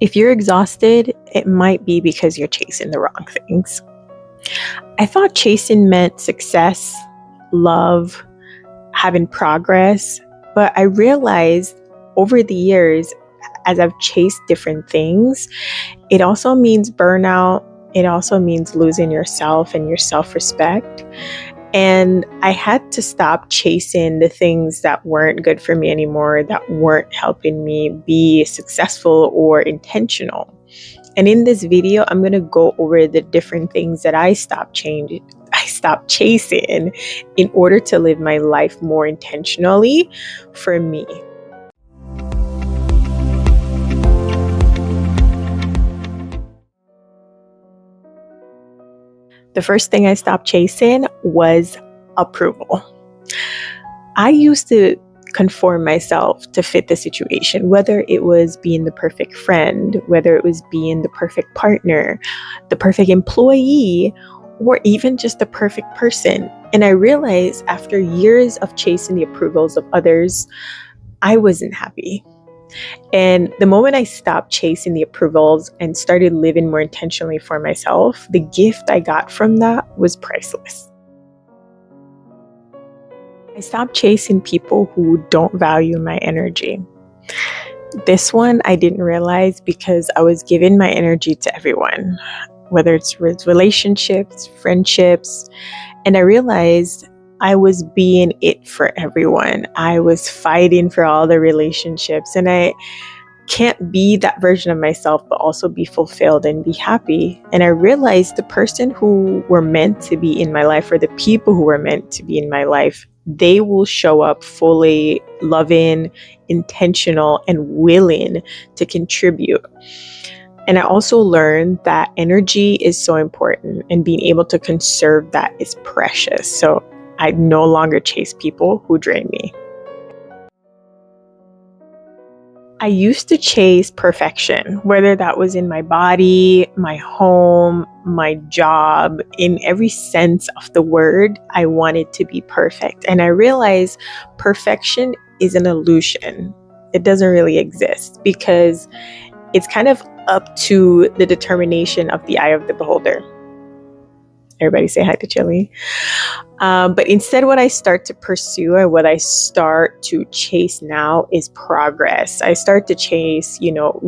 If you're exhausted, it might be because you're chasing the wrong things. I thought chasing meant success, love, having progress, but I realized over the years, as I've chased different things, it also means burnout. It also means losing yourself and your self-respect. And I had to stop chasing the things that weren't good for me anymore, that weren't helping me be successful or intentional. And in this video, I'm going to go over the different things that I stopped chasing in order to live my life more intentionally for me. The first thing I stopped chasing was approval. I used to conform myself to fit the situation, whether it was being the perfect friend, whether it was being the perfect partner, the perfect employee, or even just the perfect person. And I realized after years of chasing the approvals of others, I wasn't happy. And the moment I stopped chasing the approvals and started living more intentionally for myself, the gift I got from that was priceless. I stopped chasing people who don't value my energy. This one I didn't realize because I was giving my energy to everyone, whether it's with relationships, friendships, and I realized I was being it for everyone. I was fighting for all the relationships, and I can't be that version of myself, but also be fulfilled and be happy. And I realized the person who were meant to be in my life, or the people who were meant to be in my life, they will show up fully loving, intentional, and willing to contribute. And I also learned that energy is so important, and being able to conserve that is precious. So I no longer chase people who drain me. I used to chase perfection, whether that was in my body, my home, my job, in every sense of the word. I wanted to be perfect. And I realized perfection is an illusion. It doesn't really exist because it's kind of up to the determination of the eye of the beholder. Everybody say hi to Chili. But instead, what I start to pursue and what I start to chase now is progress. I start to chase,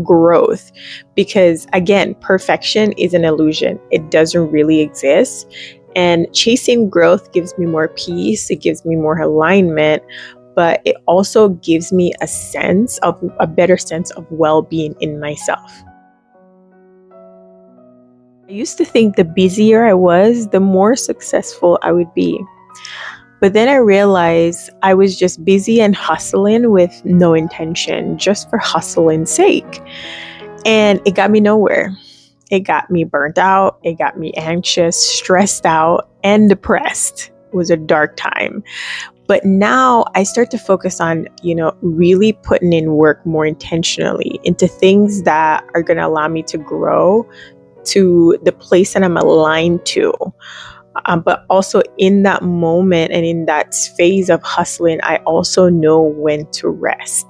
growth, because again, perfection is an illusion. It doesn't really exist. And chasing growth gives me more peace. It gives me more alignment, but it also gives me a better sense of well-being in myself. I used to think the busier I was, the more successful I would be. But then I realized I was just busy and hustling with no intention, just for hustling's sake. And it got me nowhere. It got me burnt out. It got me anxious, stressed out, and depressed. It was a dark time. But now I start to focus on, really putting in work more intentionally into things that are going to allow me to grow to the place that I'm aligned to. But also in that moment and in that phase of hustling, I also know when to rest.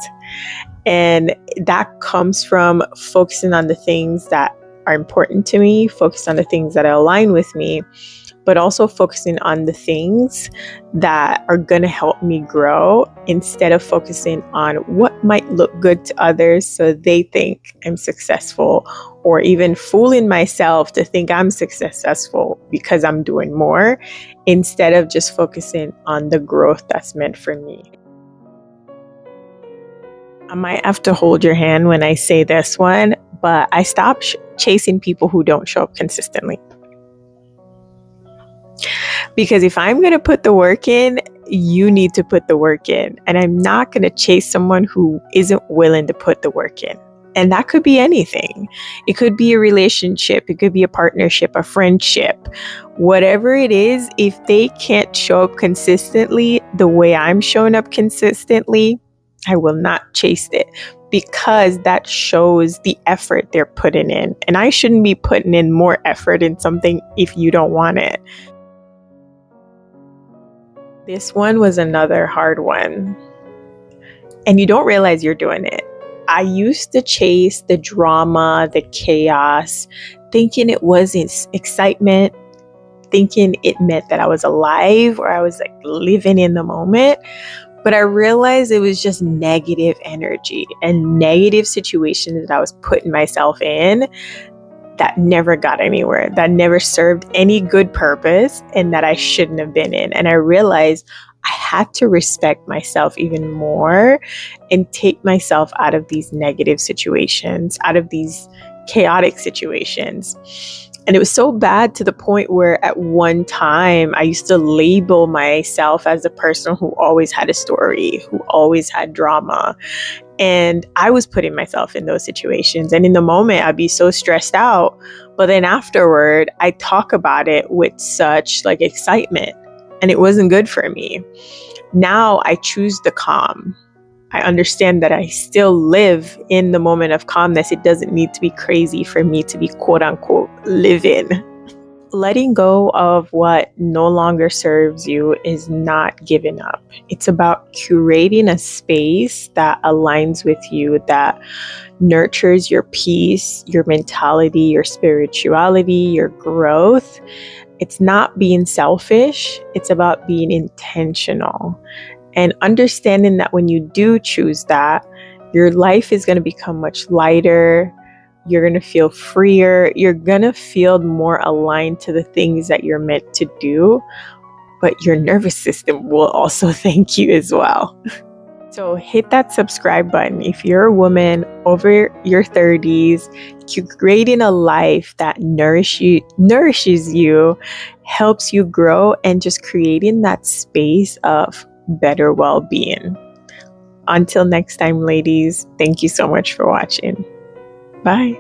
And that comes from focusing on the things that are important to me, focus on the things that align with me, but also focusing on the things that are going to help me grow instead of focusing on what might look good to others so they think I'm successful, or even fooling myself to think I'm successful because I'm doing more, instead of just focusing on the growth that's meant for me. I might have to hold your hand when I say this one, but I stopped chasing people who don't show up consistently. Because if I'm going to put the work in, you need to put the work in. And I'm not going to chase someone who isn't willing to put the work in. And that could be anything. It could be a relationship. It could be a partnership, a friendship. Whatever it is, if they can't show up consistently the way I'm showing up consistently, I will not chase it, because that shows the effort they're putting in. And I shouldn't be putting in more effort in something if you don't want it. This one was another hard one. And you don't realize you're doing it. I used to chase the drama, the chaos, thinking it was excitement, thinking it meant that I was alive or I was like living in the moment. But I realized it was just negative energy and negative situations that I was putting myself in that never got anywhere, that never served any good purpose, and that I shouldn't have been in. And I realized I had to respect myself even more and take myself out of these negative situations, out of these chaotic situations. And it was so bad to the point where at one time I used to label myself as a person who always had a story, who always had drama. And I was putting myself in those situations. And in the moment, I'd be so stressed out. But then afterward, I talk about it with such like excitement. And it wasn't good for me. Now I choose the calm. I understand that I still live in the moment of calmness. It doesn't need to be crazy for me to be quote unquote living. Letting go of what no longer serves you is not giving up. It's about curating a space that aligns with you, that nurtures your peace, your mentality, your spirituality, your growth. It's not being selfish. It's about being intentional. And understanding that when you do choose that, your life is going to become much lighter. You're going to feel freer. You're going to feel more aligned to the things that you're meant to do. But your nervous system will also thank you as well. So hit that subscribe button if you're a woman over your 30s, creating a life that nourishes you, helps you grow, and just creating that space of better well-being. Until next time, ladies, thank you so much for watching. Bye.